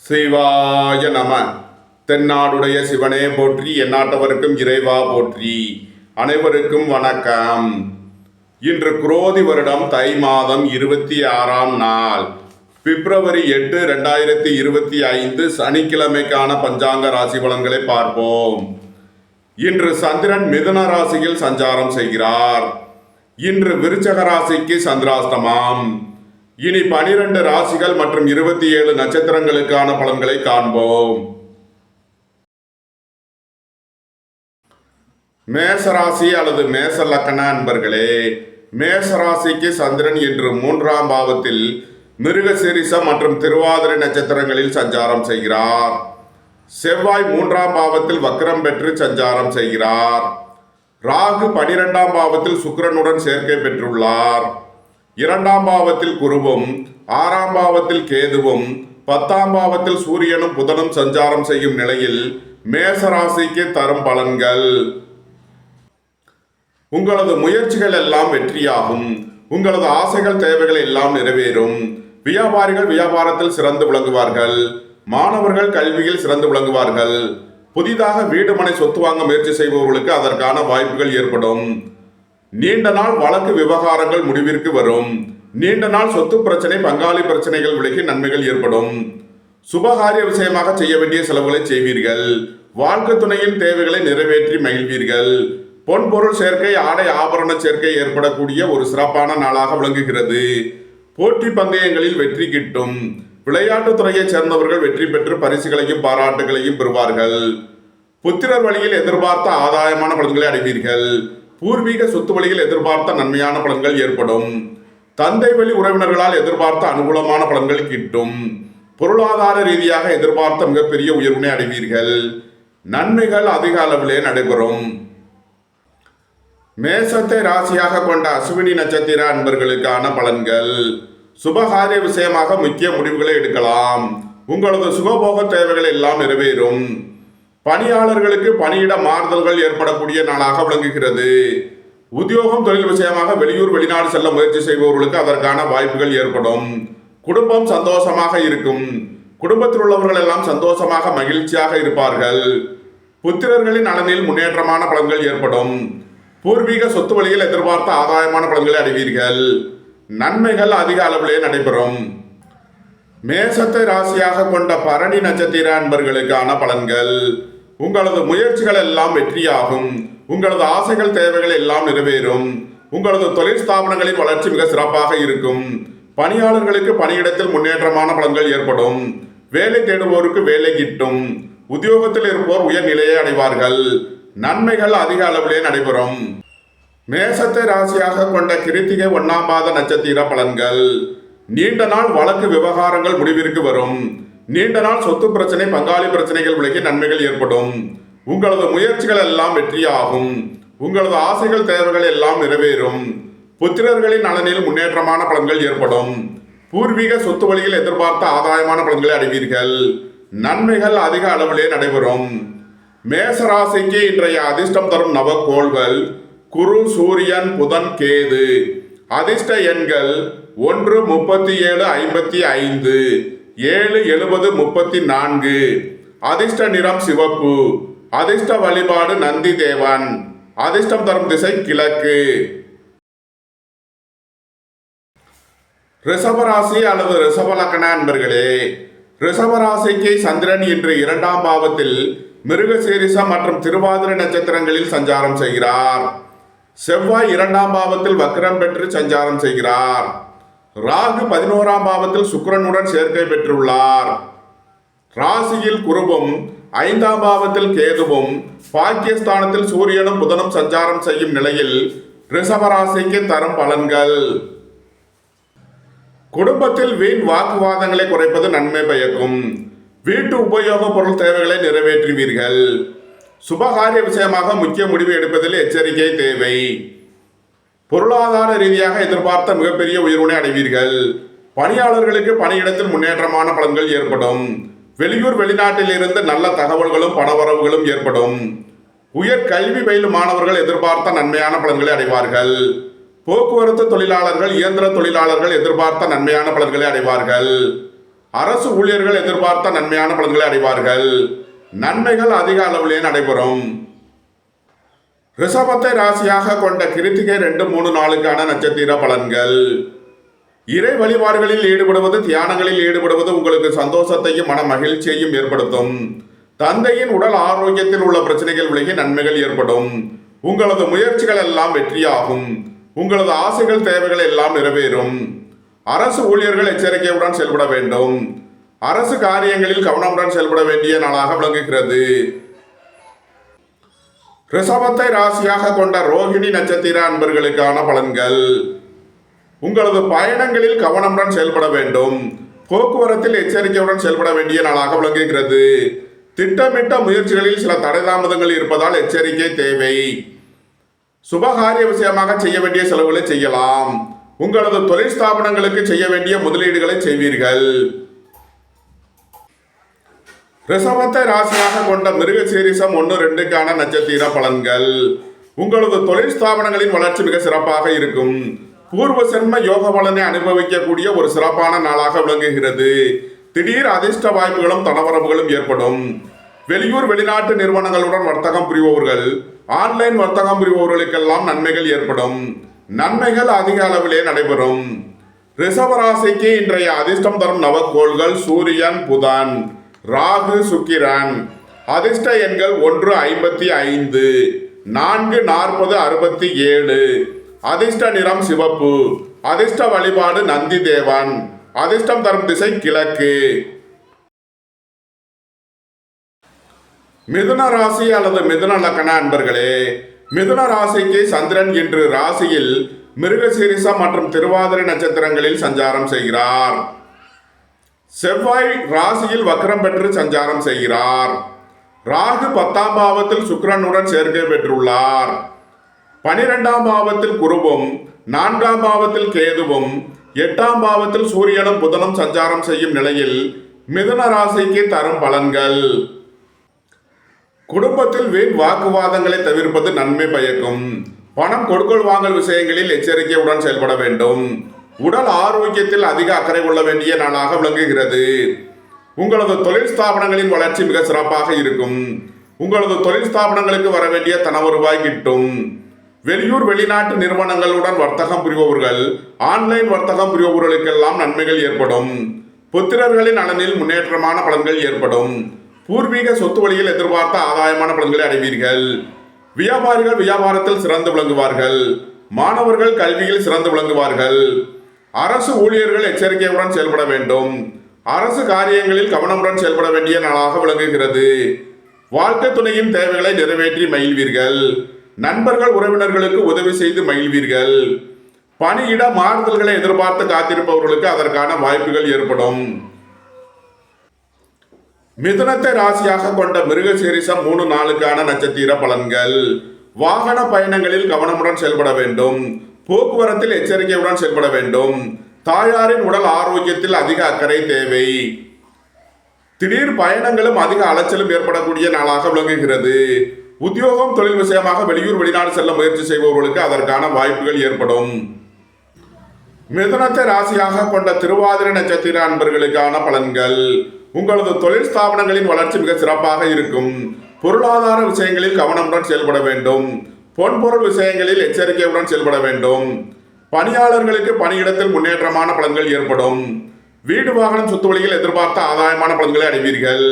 சிவாய நம. தென்னாடுடைய சிவனே போற்றி, எந்நாட்டவருக்கும் இறைவா போற்றி. அனைவருக்கும் வணக்கம். இன்று குரோதி வருடம் தை மாதம் 26ஆம் நாள், பிப்ரவரி 8, 2025 சனிக்கிழமைக்கான பஞ்சாங்க ராசி பலன்களை பார்ப்போம். இன்று சந்திரன் மிதுன ராசியில் சஞ்சாரம் செய்கிறார். இன்று விருச்சக ராசிக்கு சந்திராஷ்டமம். இனி 12 ராசிகள் மற்றும் 27 நட்சத்திரங்களுக்கான பலன்களை காண்போம். மேசராசி அல்லது மேச லக்கண அன்பர்களே, மேசராசிக்கு சந்திரன் இன்று 3ஆம் பாவத்தில் மிருகசீரிஷம் மற்றும் திருவாதிரை நட்சத்திரங்களில் சஞ்சாரம் செய்கிறார். செவ்வாய் 3ஆம் பாவத்தில் வக்ரம் பெற்று சஞ்சாரம் செய்கிறார். ராகு 12ஆம் பாவத்தில் சுக்கிரனுடன் சேர்க்கை பெற்றுள்ளார். 2ஆம் பாவத்தில் குருவும் 6ஆம் பாவத்தில் கேதுவும் 10ஆம் பாவத்தில் சூரியனும் புதனும் சஞ்சாரம் செய்யும் நிலையில் மேசராசிக்கு தரும் பலன்கள். உங்களது முயற்சிகள் எல்லாம் வெற்றியாகும். உங்களது ஆசைகள் தேவைகள் எல்லாம் நிறைவேறும். வியாபாரிகள் வியாபாரத்தில் சிறந்து விளங்குவார்கள். மாணவர்கள் கல்வியில் சிறந்து விளங்குவார்கள். புதிதாக வீடு மனை சொத்து வாங்க முயற்சி செய்பவர்களுக்கு அதற்கான வாய்ப்புகள் ஏற்படும். நீண்ட நாள் வழக்கு விவகாரங்கள் முடிவிற்கு வரும். நீண்ட நாள் சொத்து பிரச்சனை, பங்காளி பிரச்சனைகள் விலகி நன்மைகள் ஏற்படும். சுபகாரிய விஷயமாக செய்ய வேண்டிய செலவுகளை செய்வீர்கள். வாழ்க்கை துணையின் தேவைகளை நிறைவேற்றி மகிழ்வீர்கள். பொன்பொருள் சேர்க்கை, ஆடை ஆபரண சேர்க்கை ஏற்படக்கூடிய ஒரு சிறப்பான நாளாக விளங்குகிறது. போட்டி பந்தயங்களில் வெற்றி கிட்டும். விளையாட்டுத் துறையைச் சேர்ந்தவர்கள் வெற்றி பெற்று பரிசுகளையும் பாராட்டுகளையும் பெறுவார்கள். புத்திரர் வழியில் எதிர்பார்த்த ஆதாயமான பலன்களை அடைவீர்கள். பூர்வீக சொத்து வழியில் எதிர்பார்த்த நன்மையான பலன்கள் ஏற்படும். தந்தை வழி உறவினர்களால் எதிர்பார்த்த அனுகூலமான பலன்கள் கிட்டும். பொருளாதார ரீதியாக எதிர்பார்த்த மிகப்பெரிய உயர்வினை அடைவீர்கள். நன்மைகள் அதிக அளவிலே நடைபெறும். மேசத்தை ராசியாக கொண்ட அசுவினி நட்சத்திர அன்பர்களுக்கான பலன்கள். சுபகாரிய விஷயமாக முக்கிய முடிவுகளை எடுக்கலாம். உங்களது சுகபோக தேவைகள் எல்லாம் நிறைவேறும். பணியாளர்களுக்கு பணியிட மாறுதல்கள் ஏற்படக்கூடிய நாளாக விளங்குகிறது. உத்தியோகம் தொழில் விஷயமாக வெளியூர் வெளிநாடு செல்ல முயற்சி செய்பவர்களுக்கு அதற்கான வாய்ப்புகள் ஏற்படும். குடும்பம் சந்தோஷமாக இருக்கும். குடும்பத்தில் உள்ளவர்கள் எல்லாம் சந்தோஷமாக மகிழ்ச்சியாக இருப்பார்கள். புத்திரர்களின் நலனில் முன்னேற்றமான பலன்கள் ஏற்படும். பூர்வீக சொத்து வழியில் எதிர்பார்த்த ஆதாயமான பலன்களை அடைவீர்கள். நன்மைகள் அதிக அளவிலே நடைபெறும். மேசத்தை ராசியாக கொண்ட பரணி நட்சத்திர அன்பர்களுக்கான பலன்கள். உங்களது முயற்சிகள் எல்லாம் வெற்றியாகும். உங்களது ஆசைகள் தேவைகள் எல்லாம் நிறைவேறும். உங்களது தொழில் ஸ்தாபனங்களின் வளர்ச்சி மிக சிறப்பாக இருக்கும். பணியாளர்களுக்கு பணியிடத்தில் முன்னேற்றமான பலன்கள் ஏற்படும். வேலை தேடுவோருக்கு வேலை கிட்டும். உத்தியோகத்தில் இருப்போர் உயர்நிலையை அடைவார்கள். நன்மைகள் அதிக அளவிலே நடைபெறும். மேசத்தை ராசியாக கொண்ட கிருத்திகை 1ஆம் பாத நட்சத்திர பலன்கள். நீண்ட நாள் வழக்கு விவகாரங்கள் முடிவிற்கு வரும். நீண்ட நாள் சொத்து பிரச்சனை, பங்காளி பிரச்சனைகள் விலகி நன்மைகள் ஏற்படும். உங்களது முயற்சிகள் எல்லாம் வெற்றியாகும். உங்களது ஆசைகள் தேவைகள் எல்லாம் நிறைவேறும். புத்திரர்களின் நலனில் முன்னேற்றமான பலன்கள் ஏற்படும். பூர்வீக சொத்து வழியில் எதிர்பார்த்த ஆதாயமான பலன்களை அடைவீர்கள். நன்மைகள் அதிக அளவிலே நடைபெறும். மேசராசிக்கு இன்றைய அதிர்ஷ்டம் தரும் நவக்கோள்கள் குரு, சூரியன், புதன், கேது. அதிர்ஷ்ட எண்கள் 1, 37, 55, 7, 70, 34. அதிர்ஷ்ட நிறம் சிவப்பு. அதிர்ஷ்ட வழிபாடு நந்தி தேவன். அதிர்ஷ்டம் தரும் திசை கிழக்கு. ரிஷபராசி அல்லது ரிஷப லக்கண அன்பர்களே, ரிஷபராசிக்கு சந்திரன் இன்று 2ஆம் பாவத்தில் மிருகசீரிஷம் மற்றும் திருவாதிரை நட்சத்திரங்களில் சஞ்சாரம் செய்கிறார். செவ்வாய் 2ஆம் பாவத்தில் வக்ரம் பெற்று சஞ்சாரம் செய்கிறார். ராகு 11ஆம் பாவத்தில் சுக்கிரனுடன் சேர்க்கை பெற்றுள்ளார். ராசியில் குருவும் 5ஆம் பாவத்தில் கேதுவும் பாக்கியஸ்தானத்தில் சூரியனும் புதனும் சஞ்சாரம் செய்யும் நிலையில் ரிஷபராசிக்கு தரும் பலன்கள். குடும்பத்தில் வீண் வாக்குவாதங்களை குறைப்பது நன்மை பயக்கும். வீட்டு உபயோக பொருள் தேவைகளை நிறைவேற்றுவீர்கள். சுபகாரிய விஷயமாக முக்கிய முடிவு எடுப்பதில் எச்சரிக்கை தேவை. பொருளாதார ரீதியாக எதிர்பார்த்த மிகப்பெரிய உயர்வினை அடைவீர்கள். பணியாளர்களுக்கு பணியிடத்தில் முன்னேற்றமான பலன்கள் ஏற்படும். வெளியூர் வெளிநாட்டில் இருந்து நல்ல தகவல்களும் பணவரவுகளும் ஏற்படும். உயர் கல்வி பயிலும் மாணவர்கள் எதிர்பார்த்த நன்மையான பலன்களை அடைவார்கள். போக்குவரத்து தொழிலாளர்கள், இயந்திர தொழிலாளர்கள் எதிர்பார்த்த நன்மையான பலன்களை அடைவார்கள். அரசு ஊழியர்கள் எதிர்பார்த்த நன்மையான பலன்களை அடைவார்கள். நன்மைகள் அதிக அளவிலே நடைபெறும். ரிஷபத்தை ராசியாக கொண்ட கிருத்திகை 2, 3 நாளுக்கான நட்சத்திர பலன்கள். இறை வழிபாடுகளில் ஈடுபடுவது, தியானங்களில் ஈடுபடுவது உங்களுக்கு சந்தோஷத்தையும் மன மகிழ்ச்சியையும் ஏற்படுத்தும். தந்தையின் உடல் ஆரோக்கியத்தில் உள்ள பிரச்சனைகள் விலகி நன்மைகள் ஏற்படும். உங்களது முயற்சிகள் எல்லாம் வெற்றியாகும். உங்களது ஆசைகள், தேவைகள் எல்லாம் நிறைவேறும். அரசு ஊழியர்கள் எச்சரிக்கையுடன் செயல்பட வேண்டும். அரசு காரியங்களில் கவனமுடன் செயல்பட வேண்டிய நாளாக விளங்குகிறது. ரிஷபத்தை ராசியாக கொண்ட ரோகிணி நட்சத்திர அன்பர்களுக்கான பலன்கள். உங்களது பயணங்களில் கவனமுடன் செயல்பட வேண்டும். போக்குவரத்தில் எச்சரிக்கையுடன் செயல்பட வேண்டிய நாளாக விளங்குகிறது. திட்டமிட்ட முயற்சிகளில் சில தடை தாமதங்கள் இருப்பதால் எச்சரிக்கை தேவை. சுபகாரிய விஷயமாக செய்ய வேண்டிய செலவுகளை செய்யலாம். உங்களது தொழில் ஸ்தாபனங்களுக்கு செய்ய வேண்டிய முதலீடுகளை செய்வீர்கள். ரிஷபத்தை ராசியாக கொண்ட மிருகசீரிஷம் 1, 2க்கான நட்சத்திர பலன்கள். உங்களது தொழில் ஸ்தாபனங்களின் வளர்ச்சி மிக சிறப்பாக இருக்கும். பூர்வ சென்ம யோக பலனை அனுபவிக்கக்கூடிய ஒரு சிறப்பான நாளாக விளங்குகிறது. திடீர் அதிர்ஷ்ட வாய்ப்புகளும் தனவரவுகளும் ஏற்படும். வெளியூர் வெளிநாட்டு நிறுவனங்களுடன் வர்த்தகம் புரிபவர்கள், ஆன்லைன் வர்த்தகம் புரிபவர்களுக்கெல்லாம் நன்மைகள் ஏற்படும். நன்மைகள் அதிக அளவிலே நடைபெறும். ரிஷபராசிக்கு இன்றைய அதிர்ஷ்டம் தரும் நவக்கோள்கள் சூரியன், புதன், ராகு, சுக்கிரன். அதிர்ஷ்ட எண்கள் 1, 55, 4, 40, 67. அதிர்ஷ்ட நிறம் சிவப்பு. அதிர்ஷ்ட வழிபாடு நந்தி தேவன். அதிர்ஷ்டம் தரும் திசை கிழக்கு. மிதுன ராசி அல்லது மிதுன லக்ன அன்பர்களே, மிதுன ராசிக்கு சந்திரன் இன்று ராசியில் மிருகசீரிஷம் மற்றும் திருவாதிரை நட்சத்திரங்களில் சஞ்சாரம் செய்கிறார். செவ்வாய் ராசியில் வக்ரம் பெற்று சஞ்சாரம் செய்கிறார். ராகு 10ஆம் பாவத்தில் சுக்கிரனுடன் சேர்க்கை பெற்றுள்ளார். 12ஆம் பாவத்தில் குருவும், 4ஆம் பாவத்தில் கேதுவும், 8ஆம் பாவத்தில் சூரியனும் புதனும் சஞ்சாரம் செய்யும் நிலையில் மிதுன ராசிக்கு தரும் பலன்கள். குடும்பத்தில் வீண் வாக்குவாதங்களை தவிர்ப்பது நன்மை பயக்கும். பணம் கொடுக்கல் வாங்கல் விஷயங்களில் எச்சரிக்கையுடன் செயல்பட வேண்டும். உடல் ஆரோக்கியத்தில் அதிக அக்கறை கொள்ள வேண்டிய நாளாக விளங்குகிறது. உங்களது தொழில் ஸ்தாபனங்களின் வளர்ச்சி மிக சிறப்பாக இருக்கும். உங்களது தொழில் ஸ்தாபனங்களுக்கு வர வேண்டிய தன வருவாய் கிட்டும். வெளியூர் வெளிநாட்டு நிறுவனங்களுடன் வர்த்தகம் புரிபவர்கள், ஆன்லைன் வர்த்தகம் புரிபவர்களுக்கெல்லாம் நன்மைகள் ஏற்படும். புத்திரர்களின் நலனில் முன்னேற்றமான பலன்கள் ஏற்படும். பூர்வீக சொத்து வழியில் எதிர்பார்த்த ஆதாயமான பலன்களை அடைவீர்கள். வியாபாரிகள் வியாபாரத்தில் சிறந்து விளங்குவார்கள். மாணவர்கள் கல்வியில் சிறந்து விளங்குவார்கள். அரசு ஊழியர்கள் எச்சரிக்கையுடன் செயல்பட வேண்டும். அரசு காரியங்களில் கவனமுடன் செயல்பட வேண்டிய நாளாக விளங்குகிறது. வாழ்க்கை துணையின் தேவைகளை நிறைவேற்றி மகிழ்வீர்கள். நண்பர்கள் உறவினர்களுக்கு உதவி செய்து மகிழ்வீர்கள். பணியிட மாறுதல்களை எதிர்பார்த்து காத்திருப்பவர்களுக்கு அதற்கான வாய்ப்புகள் ஏற்படும். மிதுனத்தை ராசியாக கொண்ட மிருகசீரிஷம் 3 நாளுக்கான நட்சத்திர பலன்கள். வாகன பயணங்களில் கவனமுடன் செயல்பட வேண்டும். போக்குவரத்தில் எச்சரிக்கையுடன் செயல்பட வேண்டும். தாயாரின் உடல் ஆரோக்கியத்தில் அதிக அக்கறை தேவை. திடீர் பயணங்களும் அதிக அலைச்சலும் ஏற்படக்கூடிய நாளாக விளங்குகிறது. உத்தியோகம், தொழில் விஷயமாக வெளியூர் வெளிநாடு செல்ல முயற்சி செய்பவர்களுக்கு அதற்கான வாய்ப்புகள் ஏற்படும். மிதுனத்தை ராசியாக கொண்ட திருவாதிரை நட்சத்திர அன்பர்களுக்கான பலன்கள். உங்களது தொழில் ஸ்தாபனங்களின் வளர்ச்சி மிக சிறப்பாக இருக்கும். பொருளாதார விஷயங்களில் கவனமுடன் செயல்பட வேண்டும். பொன்பொருள் விஷயங்களில் எச்சரிக்கையுடன் செயல்பட வேண்டும். பணியாளர்களுக்கு பணியிடத்தில் முன்னேற்றமான பலன்கள் ஏற்படும். வீடு வாகனம் சொத்து வழியில் எதிர்பார்த்த ஆதாயமான பலன்களை அடைவீர்கள்.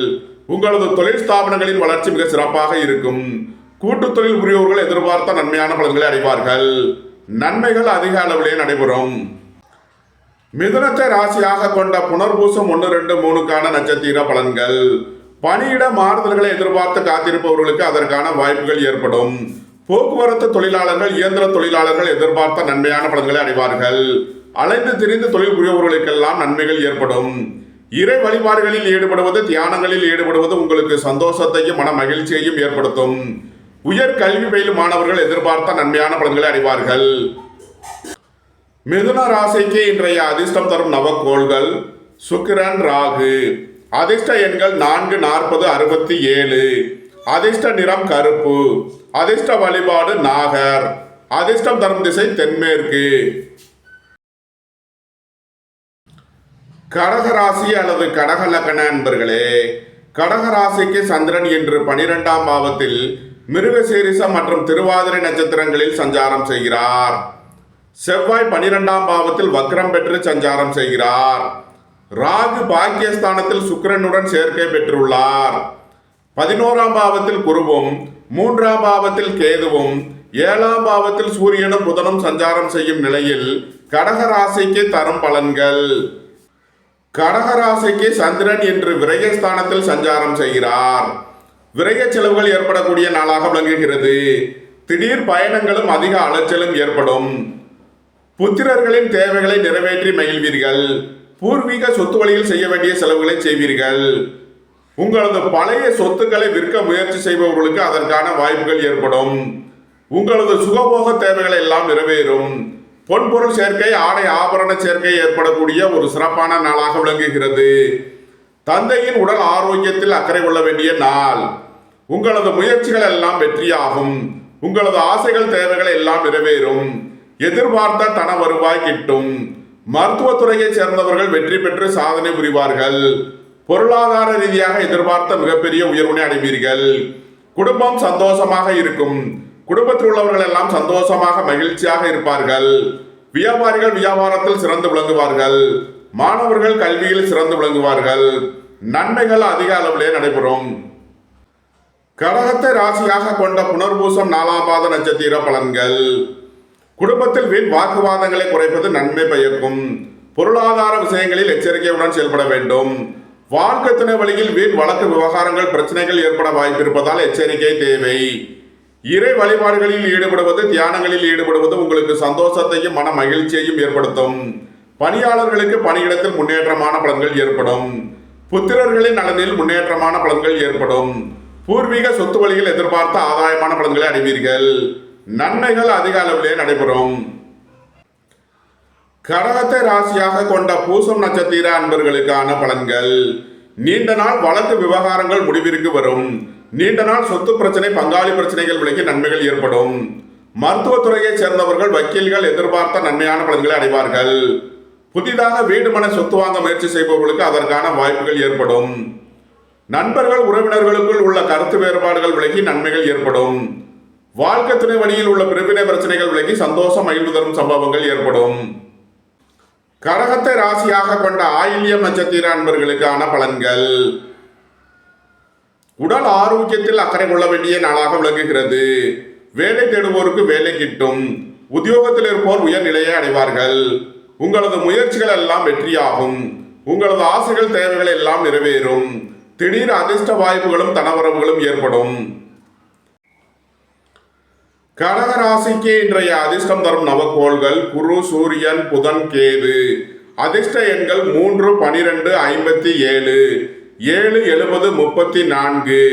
உங்களது தொழில் ஸ்தாபனங்களின் வளர்ச்சி மிக சிறப்பாக இருக்கும். கூட்டு தொழில் புரியோர்கள் எதிர்பார்த்த நன்மையான பலன்களை அடைவார்கள். நன்மைகள் அதிக அளவிலே நடைபெறும். மிதுனத்தை ராசியாக கொண்ட புனர்பூசம் 1, 2, 3க்கான நட்சத்திர பலன்கள். பணியிட மாறுதல்களை எதிர்பார்த்து காத்திருப்பவர்களுக்கு அதற்கான வாய்ப்புகள் ஏற்படும். போக்குவரத்து தொழிலாளர்கள், இயந்திர தொழிலாளர்கள் எதிர்பார்த்த நன்மையான பலன்களை அடைவார்கள். அலைந்து திரிந்து தொழில் புரியவர்களுக்கெல்லாம் நன்மைகள் ஏற்படும். இறை வழிபாடுகளில் ஈடுபடுவது, தியானங்களில் ஈடுபடுவது உங்களுக்கு சந்தோஷத்தையும் மன மகிழ்ச்சியையும் ஏற்படுத்தும். உயர் கல்வி பயிலும் மாணவர்கள் எதிர்பார்த்த நன்மையான பலன்களை அடைவார்கள். மிதுன ராசிக்கு இன்றைய அதிர்ஷ்டம் தரும் நவக்கோள்கள் சுக்கிரன், ராகு. அதிர்ஷ்ட எண்கள் 4, 40, 67. அதிர்ஷ்ட நிறம் கருப்பு. அதிர்ஷ்ட வழிபாடு நாகர். அதிர்ஷ்டம் தரும் திசை தென்மேற்கு. கடகராசி அல்லது கடக லக்ன அன்பர்களே, கடகராசிக்கு சந்திரன் இன்று 12ஆம் பாவத்தில் மிருகசீரிசம் மற்றும் திருவாதிரை நட்சத்திரங்களில் சஞ்சாரம் செய்கிறார். செவ்வாய் 12ஆம் பாவத்தில் வக்ரம் பெற்று சஞ்சாரம் செய்கிறார். ராகு பாக்கியஸ்தானத்தில் சுக்கிரனுடன் சேர்க்கை பெற்றுள்ளார். 11ஆம் பாவத்தில் குருவும் 3ஆம் பாவத்தில் கேதுவும் 7ஆம் பாவத்தில் சூரியனும் புதனும் சஞ்சாரம் செய்யும் நிலையில் கடகராசிக்கு தரும் பலன்கள். கடகராசிக்கு சந்திரன் இன்று விரயஸ்தானத்தில் சஞ்சாரம் செய்கிறார். விரய செலவுகள் ஏற்படக்கூடிய நாளாக விளங்குகிறது. திடீர் பயணங்களும் அதிக அலைச்சலும் ஏற்படும். புத்திரர்களின் தேவைகளை நிறைவேற்றி மகிழ்வீர்கள். பூர்வீக சொத்து வழியில் செய்ய வேண்டிய செலவுகளை செய்வீர்கள். உங்களது பழைய சொத்துக்களை விற்க முயற்சி செய்பவர்களுக்கு அதற்கான வாய்ப்புகள் ஏற்படும். உங்களது சுகபோக தேவைகள் எல்லாம் நிறைவேறும். பொன்பொருள் சேர்க்கை, ஆடை ஆபரண சேர்க்கை ஏற்படக்கூடிய ஒரு சிறப்பான நாளாக விளங்குகிறது. தந்தையின் உடல் ஆரோக்கியத்தில் அக்கறை கொள்ள வேண்டிய நாள். உங்களது முயற்சிகள் எல்லாம் வெற்றியாகும். உங்களது ஆசைகள் தேவைகள் எல்லாம் நிறைவேறும். எதிர்பார்த்த தன வருவாய் கிட்டும். மருத்துவத்துறையை சேர்ந்தவர்கள் வெற்றி பெற்று சாதனை புரிவார்கள். பொருளாதார ரீதியாக எதிர்பார்த்த மிகப்பெரிய உயர்வினை அடைவீர்கள். குடும்பம் சந்தோஷமாக இருக்கும். குடும்பத்தில் உள்ளவர்கள் எல்லாம் சந்தோஷமாக மகிழ்ச்சியாக இருப்பார்கள். வியாபாரிகள் வியாபாரத்தில் சிறந்து விளங்குவார்கள். மாணவர்கள் கல்வியில் சிறந்து விளங்குவார்கள். நன்மைகள் அதிக அளவிலே நடைபெறும். கடகத்தை ராசியாக கொண்ட புனர்பூசம் 4ஆம் பாத நட்சத்திர பலன்கள். குடும்பத்தில் வீண் வாக்குவாதங்களை குறைப்பது நன்மை பயக்கும். பொருளாதார விஷயங்களில் எச்சரிக்கையுடன் செயல்பட வேண்டும். வாழ்க்கை துணை வழியில் வீண் வழக்கு விவகாரங்கள் பிரச்சனைகள் ஏற்பட வாய்ப்பிருப்பதால் எச்சரிக்கை தேவை. இறை வழிபாடுகளில் ஈடுபடுவது, தியானங்களில் ஈடுபடுவது உங்களுக்கு சந்தோஷத்தையும் மன மகிழ்ச்சியையும் ஏற்படுத்தும். பணியாளர்களுக்கு பணியிடத்தில் முன்னேற்றமான பலன்கள் ஏற்படும். புத்திரர்களின் நலனில் முன்னேற்றமான பலன்கள் ஏற்படும். பூர்வீக சொத்து வழியில் எதிர்பார்த்த ஆதாயமான பலன்களை அடைவீர்கள். நன்மைகள் அதிக அளவிலே நடைபெறும். கடகத்தை ராசியாக கொண்ட பூசம் நட்சத்திர அன்பர்களுக்கான பலன்கள். நீண்ட நாள் வழக்கு விவகாரங்கள் முடிவிற்கு வரும். நீண்ட நாள் சொத்து பிரச்சனை, பங்காளி பிரச்சனைகள் விலகி நன்மைகள் ஏற்படும். மருத்துவத்துறையை சேர்ந்தவர்கள், வக்கீல்கள் எதிர்பார்த்த நன்மையான பலன்களை அடைவார்கள். புதிதாக வீடு மனை சொத்து வாங்க முயற்சி செய்பவர்களுக்கு அதற்கான வாய்ப்புகள் ஏற்படும். நண்பர்கள் உறவினர்களுக்குள் உள்ள கருத்து வேறுபாடுகள் விலகி நன்மைகள் ஏற்படும். வாழ்க்கை துணை வழியில் உள்ள பிரிவினை பிரச்சனைகள் விலகி சந்தோஷம் மகிழ்வு தரும் சம்பவங்கள் ஏற்படும். கடகத்தை ராசியாக கொண்ட ஆயில்யம் நட்சத்திர அன்பர்களுக்கான பலன்கள். உடல் ஆரோக்கியத்தில் அக்கறை கொள்ள வேண்டிய நாளாக விளங்குகிறது. வேலை தேடுவோருக்கு வேலை கிட்டும். உத்தியோகத்தில் இருப்போர் உயர்நிலையை அடைவார்கள். உங்களது முயற்சிகள் எல்லாம் வெற்றியாகும். உங்களது ஆசைகள் தேவைகள் எல்லாம் நிறைவேறும். திடீர் அதிர்ஷ்ட வாய்ப்புகளும் தனவரவுகளும் ஏற்படும். கடகராசிக்கு இன்றைய அதிர்ஷ்டம் தரும் நவக்கோள்கள் குரு, சூரியன், புதன், கேது. அதிர்ஷ்ட எண்கள் 3, 12, 57, 7, 70, 34.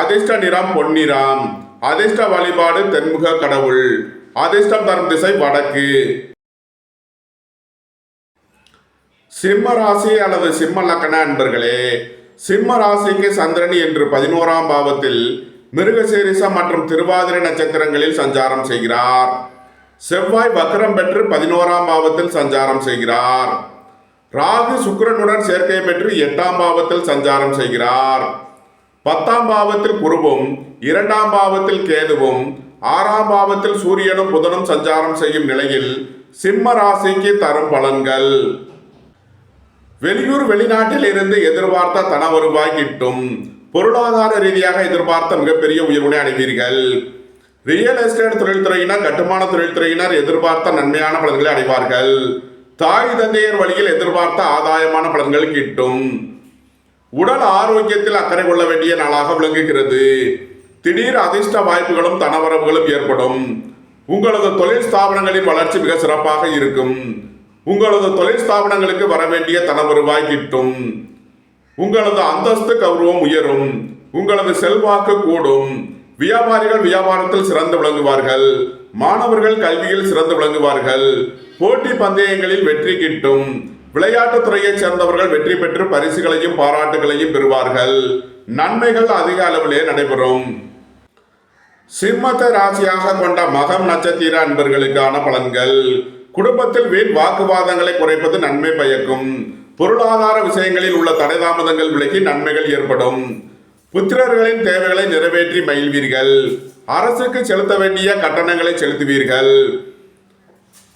அதிர்ஷ்ட நிறம் பொன்னிறம். அதிர்ஷ்ட வழிபாடு தென்முக கடவுள். அதிர்ஷ்டம் தரும் திசை வடக்கு. சிம்ம ராசி அல்லது சிம்ம லக்ன அன்பர்களே, சிம்ம ராசிக்கு சந்திரன் என்று 11ஆம் பாவத்தில் மிருகசீரிசம் மற்றும் திருவாதிரை நட்சத்திரங்களில் சஞ்சாரம் செய்கிறார். செவ்வாய் வக்ரம் பெற்று 11ஆம் பாவத்தில் சஞ்சாரம் செய்கிறார். ராகு சுக்கிரனுடன் சேர்க்கை பெற்று 8ஆம் பாவத்தில் சஞ்சாரம் செய்கிறார். 10ஆம் பாவத்தில் குருவும் 2ஆம் பாவத்தில் கேதுவும் 6ஆம் பாவத்தில் சூரியனும் புதனும் சஞ்சாரம் செய்யும் நிலையில் சிம்ம ராசிக்கு தரும் பலன்கள். வெளியூர் வெளிநாட்டில் இருந்து எதிர்பார்த்த தன வருவாய் கிட்டும். பொருளாதார ரீதியாக எதிர்பார்த்த மிகப்பெரிய உயர்வினை அடைவீர்கள். ரியல் எஸ்டேட் தொழில்துறையினர், கட்டுமான தொழில்துறையினர் எதிர்பார்த்த நன்மையான பலன்களை அடைவார்கள். தாய் தந்தையர் வழியில் எதிர்பார்த்த ஆதாயமான பலன்கள் கிட்டும். உடல் ஆரோக்கியத்தில் அக்கறை கொள்ள வேண்டிய நாளாக விளங்குகிறது. திடீர் அதிர்ஷ்ட வாய்ப்புகளும் தனவரவுகளும் ஏற்படும். உங்களது தொழில் ஸ்தாபனங்களின் வளர்ச்சி மிக சிறப்பாக இருக்கும். உங்களது தொழில் ஸ்தாபனங்களுக்கு வர வேண்டிய தன வருவாய் கிட்டும். உங்களது அந்தஸ்து கௌரவம் உயரும். உங்களது செல்வாக்கு கூடும். வியாபாரிகள் வியாபாரத்தில் சிறந்து விளங்குவார்கள். மாணவர்கள் கல்வியில் சிறந்து விளங்குவார்கள். போட்டி பந்தயங்களில் வெற்றி கிட்டும். விளையாட்டுத் துறையைச் சேர்ந்தவர்கள் வெற்றி பெற்று பரிசுகளையும் பாராட்டுகளையும் பெறுவார்கள். நன்மைகள் அதிக அளவிலே நடைபெறும். சிம்மத்தை ராசியாக கொண்ட மகம் நட்சத்திர அன்பர்களுக்கான பலன்கள். குடும்பத்தில் வீண் வாக்குவாதங்களை குறைப்பது நன்மை பயக்கும். பொருளாதார விஷயங்களில் உள்ள தடை தாமதங்கள் விலகி நன்மைகள் ஏற்படும். புத்திரர்களின் தேவைகளை நிறைவேற்றி மகிழ்வீர்கள். அரசுக்கு செலுத்த வேண்டிய கட்டணங்களை செலுத்துவீர்கள்.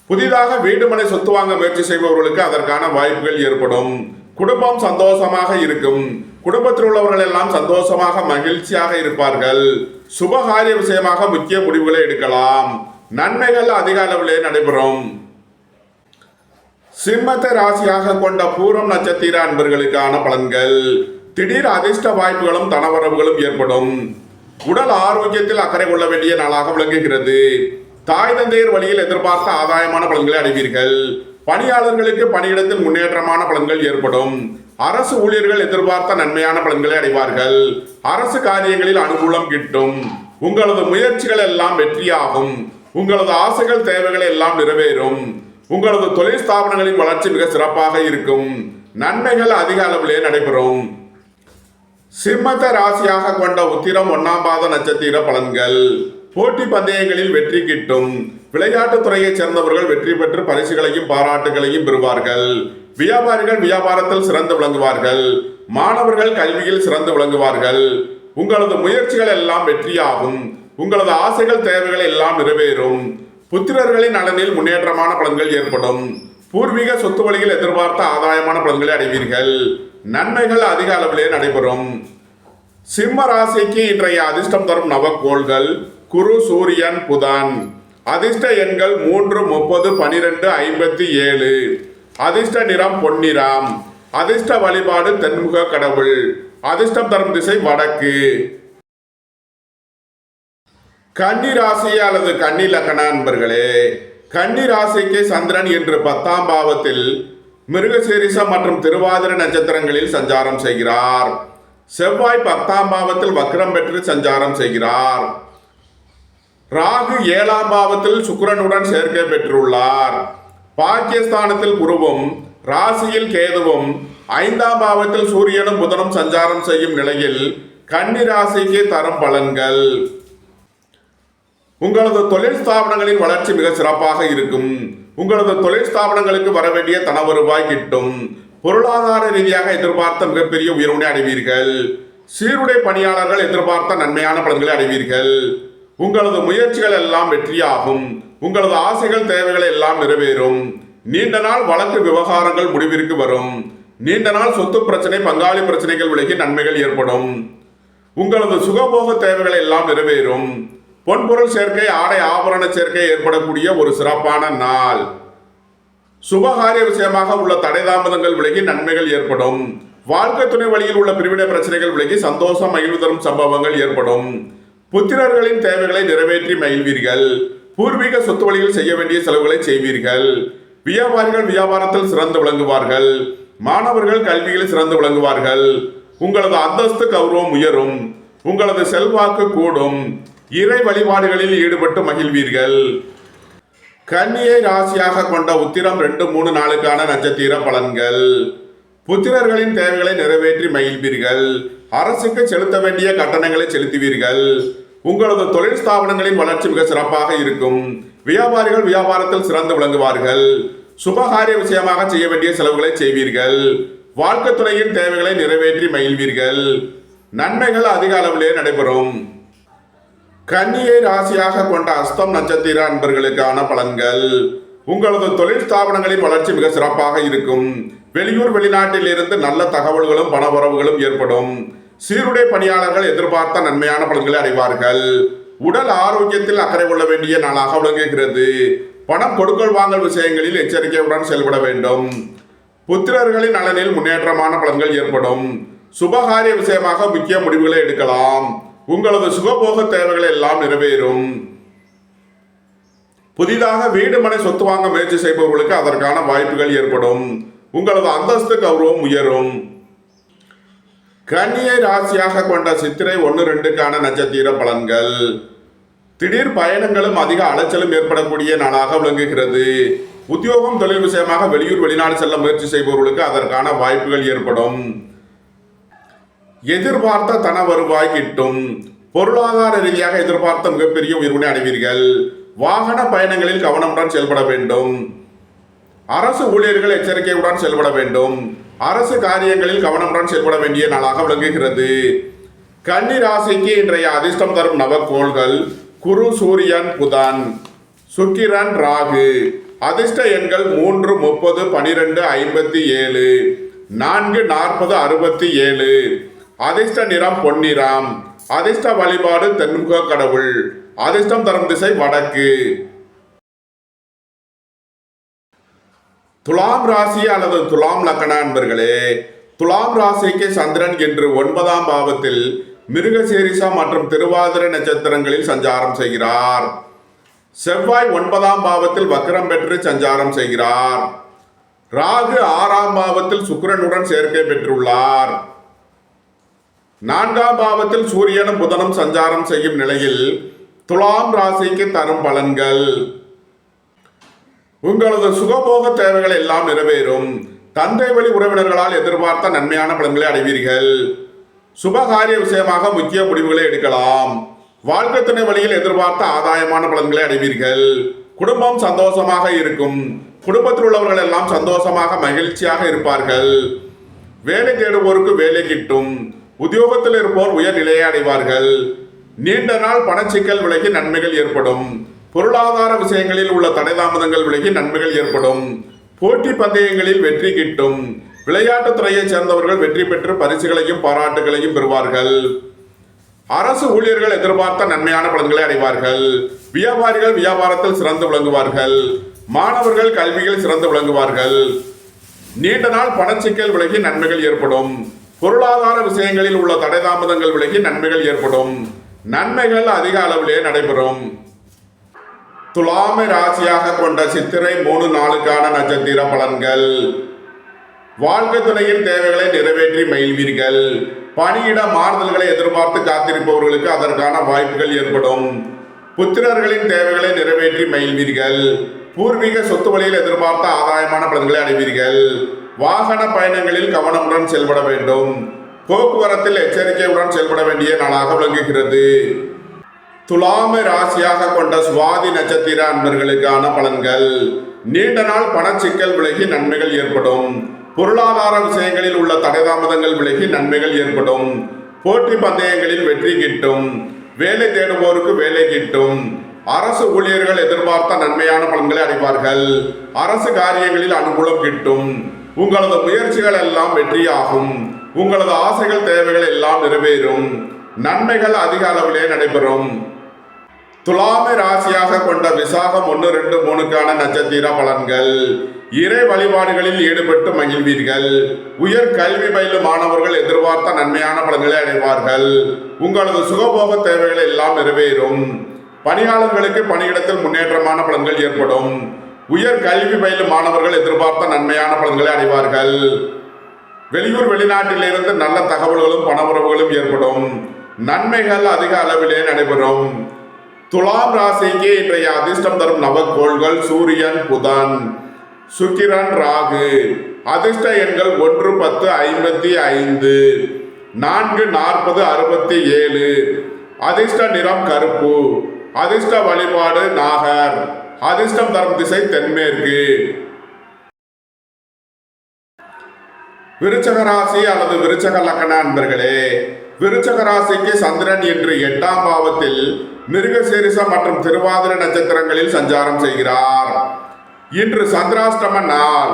புதிதாக வீடு மனை சொத்து வாங்க முயற்சி செய்பவர்களுக்கு அதற்கான வாய்ப்புகள் ஏற்படும். குடும்பம் சந்தோஷமாக இருக்கும். குடும்பத்தில் உள்ளவர்கள் எல்லாம் சந்தோஷமாக மகிழ்ச்சியாக இருப்பார்கள். சுபகாரிய விஷயமாக முக்கிய முடிவுகளை எடுக்கலாம். நன்மைகள் அதிக அளவிலே நடைபெறும். சிம்மத்தை ராசியாக கொண்ட பூரம் நட்சத்திர அன்பர்களுக்கான பலன்கள். திடீர் அதிர்ஷ்ட வாய்ப்புகளும் தனவரவுகளும் ஏற்படும். உடல் ஆரோக்கியத்தில் அக்கறை கொள்ள வேண்டிய நாளாக விளங்குகிறது. தாய் தந்தையர் வழியில் எதிர்பார்த்த ஆதாயமான பலன்களை அடைவீர்கள். பணியாளர்களுக்கு பணியிடத்தில் முன்னேற்றமான பலன்கள் ஏற்படும். அரசு ஊழியர்கள் எதிர்பார்த்த நன்மையான பலன்களை அடைவார்கள். அரசு காரியங்களில் அனுகூலம் கிட்டும். உங்களது முயற்சிகள் எல்லாம் வெற்றியாகும். உங்களது ஆசைகள் தேவைகள் எல்லாம் நிறைவேறும். உங்களது தொழில் ஸ்தாபனங்களின் வளர்ச்சி மிக சிறப்பாக இருக்கும். நன்மைகள் அதிக அளவிலே நடைபெறும். சிம்மத்தை ராசியாக கொண்ட உத்திரம் 1ஆம் பாத நட்சத்திர பலன்கள். போட்டி பந்தயங்களில் வெற்றி கிட்டும். விளையாட்டுத் துறையைச் சேர்ந்தவர்கள் வெற்றி பெற்று பரிசுகளையும் பாராட்டுகளையும் பெறுவார்கள். வியாபாரிகள் வியாபாரத்தில் சிறந்து விளங்குவார்கள். மாணவர்கள் கல்வியில் சிறந்து விளங்குவார்கள். உங்களது முயற்சிகள் எல்லாம் வெற்றியாகும். உங்களது ஆசைகள் தேவைகள் எல்லாம் நிறைவேறும். புத்திரர்களின் நலனில் முன்னேற்றமான பலன்கள் ஏற்படும். பூர்வீக சொத்து வழியில் எதிர்பார்த்த ஆதாயமான பலன்களை அடைவீர்கள். நன்மைகள் அதிக அளவிலே நடைபெறும். சிம்ம ராசிக்கு இன்றைய அதிர்ஷ்டம் தரும் நவக்கோள்கள் குரு, சூரியன், புதன். அதிர்ஷ்ட எண்கள் 3, 30, 12, 57. அதிர்ஷ்ட நிறம் பொன்னிறம். அதிர்ஷ்ட வழிபாடு தென்முக கடவுள். அதிர்ஷ்டம் தரும் திசை வடக்கு. கன்னி ராசி அல்லது கன்னி லக்ன அன்பர்களே, கன்னி ராசிக்கு சந்திரன் இன்று 10ஆம் பாவத்தில் மிருகசீரிஷம் மற்றும் திருவாதிரை நட்சத்திரங்களில் சஞ்சாரம் செய்கிறார். செவ்வாய் 10ஆம் பாவத்தில் வக்ரம் பெற்று சஞ்சாரம் செய்கிறார். ராகு 7ஆம் பாவத்தில் சுக்கிரனுடன் சேர்க்கை பெற்றுள்ளார். பாக்கியஸ்தானத்தில் குருவும் ராசியில் கேதுவும் 5ஆம் பாவத்தில் சூரியனும் புதனும் சஞ்சாரம் செய்யும் நிலையில் கன்னி ராசிக்கு தரும் பலன்கள். உங்களது தொழில் ஸ்தாபனங்களின் வளர்ச்சி மிக சிறப்பாக இருக்கும். உங்களது தொழில் ஸ்தாபனங்களுக்கு வர வேண்டிய தன வருவாய் கிட்டும். பொருளாதார ரீதியாக எதிர்பார்த்த மிகப்பெரிய உயர்வினை அடைவீர்கள். சீருடை பணியாளர்கள் எதிர்பார்த்த நன்மையான பலன்களை அடைவீர்கள். உங்களது முயற்சிகள் எல்லாம் வெற்றியாகும். உங்களது ஆசைகள் தேவைகள் எல்லாம் நிறைவேறும். நீண்ட நாள் வழக்கு விவகாரங்கள் முடிவிற்கு வரும். நீண்ட நாள் சொத்து பிரச்சனை, பங்காளி பிரச்சனைகள் விலகி நன்மைகள் ஏற்படும். உங்களது சுகபோக தேவைகள் எல்லாம் நிறைவேறும். பொன்பொருள் சேர்க்கை, ஆடை ஆபரண சேர்க்கை ஏற்படக்கூடிய ஒரு சிறப்பான நாள். சுபகாரிய விஷயமாக உள்ள தடை தாமதங்கள் விலகி நன்மைகள் ஏற்படும். வாழ்க்கை துணை வழியில் உள்ள பிரிவினை பிரச்சனைகள் விலகி சந்தோஷம் மகிழ்வு தரும் சம்பவங்கள் ஏற்படும். புத்திரர்களின் தேவைகளை நிறைவேற்றி மகிழ்வீர்கள். பூர்வீக சொத்து வழியில் செய்ய வேண்டிய செலவுகளை செய்வீர்கள். வியாபாரிகள் வியாபாரத்தில் சிறந்து விளங்குவார்கள். மாணவர்கள் கல்வியில் சிறந்து விளங்குவார்கள். உங்களது அந்தஸ்து கௌரவம் உயரும். உங்களது செல்வாக்கு கூடும். இறை வழிபாடுகளில் ஈடுபட்டு மகிழ்வீர்கள். கன்னியை ராசியாக கொண்ட உத்திரம் 2, 3 நாளுக்கான நட்சத்திர பலன்கள். புத்திரர்களின் தேவைகளை நிறைவேற்றி மகிழ்வீர்கள். அரசுக்கு செலுத்த வேண்டிய கட்டணங்களை செலுத்துவீர்கள். உங்களது தொழில் ஸ்தாபனங்களின் வளர்ச்சி மிக சிறப்பாக இருக்கும். வியாபாரிகள் வியாபாரத்தில் சிறந்து விளங்குவார்கள். சுபகாரிய விஷயமாக செய்ய வேண்டிய செலவுகளை செய்வீர்கள். வாழ்க்கை துணையின் தேவைகளை நிறைவேற்றி மகிழ்வீர்கள். நன்மைகள் அதிக அளவிலே நடைபெறும். கன்னியை ராசியாக கொண்ட அஸ்தம் நட்சத்திர அன்பர்களுக்கான பலன்கள். உங்களது தொழில் ஸ்தாபனங்களின் வளர்ச்சி மிக சிறப்பாக இருக்கும். வெளியூர் வெளிநாட்டில் இருந்து நல்ல தகவல்களும் பணவரவுகளும் ஏற்படும். சீருடை பணியாளர்கள் எதிர்பார்த்த நன்மையான பலன்களை அடைவார்கள். உடல் ஆரோக்கியத்தில் அக்கறை கொள்ள வேண்டிய நாளாக விளங்குகிறது. பணம் கொடுக்கல் வாங்கல் விஷயங்களில் எச்சரிக்கையுடன் செயல்பட வேண்டும். புத்திரர்களின் நலனில் முன்னேற்றமான பலன்கள் ஏற்படும். சுபகாரிய விஷயமாக முக்கிய முடிவுகளை எடுக்கலாம். உங்களது சுகபோக தேவைகள் எல்லாம் நிறைவேறும். புதிதாக வீடு மனை சொத்து வாங்க முயற்சி செய்பவர்களுக்கு அதற்கான வாய்ப்புகள் ஏற்படும். உங்களது அந்தஸ்து கௌரவம் உயரும். கன்னியை ராசியாக கொண்ட சித்திரை 1, 2க்கான நட்சத்திர பலன்கள். திடீர் பயணங்களும் அதிக அலைச்சலும் ஏற்படக்கூடிய நாளாக விளங்குகிறது. உத்தியோகம் தொழில் விஷயமாக வெளியூர் வெளிநாடு செல்ல முயற்சி செய்பவர்களுக்கு அதற்கான வாய்ப்புகள் ஏற்படும். எதிர்பார்த்த தன வருவாய் கிட்டும். பொருளாதார ரீதியாக எதிர்பார்த்த மிகப்பெரிய உயர்வினை அடைவீர்கள். வாகன பயணங்களில் கவனமுடன் செயல்பட வேண்டும். அரசு ஊழியர்கள் எச்சரிக்கையுடன் செயல்பட வேண்டும். அரசு காரியங்களில் கவனமுடன் செயல்பட வேண்டிய நாளாக விளங்குகிறது. கன்னி ராசிக்கு இன்றைய அதிர்ஷ்டம் தரும் நவக்கோள்கள் குரு, சூரியன், புதன், சுக்கிரன், ராகு. அதிர்ஷ்ட எண்கள் 3, 30, 12, 57, 4, 40, 67. அதிர்ஷ்ட நிறம் பொன்னிறம். அதிர்ஷ்ட வழிபாடு தென்முக கடவுள். அதிர்ஷ்டம் தரும் திசை வடக்கு. துலாம் ராசி அல்லது துலாம் லக்ன அன்பர்களே, துலாம் ராசிக்கு சந்திரன் இன்று 9ஆம் பாவத்தில் மிருகசீரிஷா மற்றும் திருவாதிரை நட்சத்திரங்களில் சஞ்சாரம் செய்கிறார். செவ்வாய் 9ஆம் பாவத்தில் வக்ரம் பெற்று சஞ்சாரம் செய்கிறார். ராகு 6ஆம் பாவத்தில் சுக்கிரனுடன் சேர்க்கை பெற்றுள்ளார். 4ஆம் பாவத்தில் சூரியனும் புதனும் சஞ்சாரம் செய்யும் நிலையில் துலாம் ராசிக்கு தரும் பலன்கள்: உங்களது சுகபோக தேவைகள் எல்லாம் நிறைவேறும். தந்தை வழி உறவினர்களால் எதிர்பார்த்த நன்மையான பலன்களை அடைவீர்கள். சுபகாரிய விஷயமாக முக்கிய முடிவுகளை எடுக்கலாம். வாழ்க்கை துணை வழியில் எதிர்பார்த்த ஆதாயமான பலன்களை அடைவீர்கள். குடும்பம் சந்தோஷமாக இருக்கும். குடும்பத்தில் உள்ளவர்கள் எல்லாம் சந்தோஷமாக மகிழ்ச்சியாக இருப்பார்கள். வேலை தேடுவோருக்கு வேலை கிட்டும். உத்தியோகத்தில் இருப்போர் உயர் நிலையை அடைவார்கள். நீண்ட நாள் பணச்சிக்கல் விலகி நன்மைகள் ஏற்படும். பொருளாதார விஷயங்களில் உள்ள தடைதாமதங்கள் விலகி நன்மைகள் ஏற்படும். போட்டி பந்தயங்களில் வெற்றி கிட்டும். விளையாட்டுத் துறையைச் சேர்ந்தவர்கள் வெற்றி பெற்று பரிசுகளையும் பாராட்டுகளையும் பெறுவார்கள். அரசு ஊழியர்கள் எதிர்பார்த்த நன்மையான பலன்களை அடைவார்கள். வியாபாரிகள் வியாபாரத்தில் சிறந்து விளங்குவார்கள். மாணவர்கள் கல்வியில் சிறந்து விளங்குவார்கள். நீண்ட நாள் பணச்சிக்கல் விலகி நன்மைகள் ஏற்படும். பொருளாதார விஷயங்களில் உள்ள தடைதாமதங்கள் விலகி நன்மைகள் ஏற்படும். நன்மைகள் அதிக அளவிலே நடைபெறும். துலாமை ராசியாக கொண்ட சித்திரை 3 நாளுக்கான நட்சத்திர பலன்கள்: வாழ்க்கை துணையின் தேவைகளை நிறைவேற்றி மகிழ்வீர்கள். பணியிட மாறுதல்களை எதிர்பார்த்து காத்திருப்பவர்களுக்கு அதற்கான வாய்ப்புகள் ஏற்படும். புத்திரர்களின் தேவைகளை நிறைவேற்றி மகிழ்வீர்கள். பூர்வீக சொத்து வழியில் எதிர்பார்த்த ஆதாயமான பலன்களை அடைவீர்கள். வாகன பயணங்களில் கவனமுடன் செயல்பட வேண்டும். போக்குவரத்தில் எச்சரிக்கையுடன் செயல்பட வேண்டிய நாளாக விளங்குகிறது. துலாமை ராசியாக கொண்ட சுவாதி நட்சத்திர அன்பர்களுக்கான பலன்கள்: நீண்ட நாள் பணச்சிக்கல் விலகி நன்மைகள் ஏற்படும். பொருளாதார விஷயங்களில் உள்ள தடைதாமதங்கள் விலகி நன்மைகள் ஏற்படும். போட்டி பந்தயங்களில் வெற்றி கிட்டும். வேலை தேடுவோருக்கு வேலை கிட்டும். அரசு ஊழியர்கள் எதிர்பார்த்த நன்மையான பலன்களை அடைவார்கள். அரசு காரியங்களில் அனுகூலம் கிட்டும். உங்களது முயற்சிகள் எல்லாம் வெற்றியாகும். உங்களது ஆசைகள் தேவைகள் எல்லாம் நிறைவேறும். நன்மைகள் அதிக அளவிலே நடைபெறும். துலாமை ராசியாக கொண்ட விசாகம் 1, 2, 3க்கான நட்சத்திர பலன்கள்: இறை வழிபாடுகளில் ஈடுபட்டு மகிழ்வீர்கள். உயர் கல்வி பயிலும் மாணவர்கள் எதிர்பார்த்த நன்மையான பலன்களை அடைவார்கள். உங்களது சுகபோக தேவைகள் எல்லாம் நிறைவேறும். பணியாளர்களுக்கு பணியிடத்தில் முன்னேற்றமான பலன்கள் ஏற்படும். உயர் கல்வி பயிலும் மாணவர்கள் எதிர்பார்த்த நன்மையான பலன்களை அடைவார்கள். வெளியூர் வெளிநாட்டிலிருந்து நல்ல தகவல்களும் பணவுறவுகளும் ஏற்படும். நன்மைகள் அதிக அளவிலே நடைபெறும். துலாம் ராசிக்கு இன்றைய அதிர்ஷ்டம் தரும் நவக்கோள்கள் சூரியன், புதன், சுக்கிரன், ராகு. அதிர்ஷ்ட எண்கள் 1, 10, 55, 4, 40, 67. அதிர்ஷ்ட நிறம் கருப்பு. அதிர்ஷ்ட வழிபாடு நாகர். அதிர்ஷ்டம் தரும் திசை தென்மேற்கு. விருச்சக ராசி அல்லது விருச்சக லக்ன அன்பர்களே, விருச்சக ராசிக்கு சந்திரன் இன்று 8ஆம் பாவத்தில் மிருகசீரிஷம் மற்றும் திருவாதிரை நட்சத்திரங்களில் சஞ்சாரம் செய்கிறார். இன்று சந்திராஷ்டம நாள்.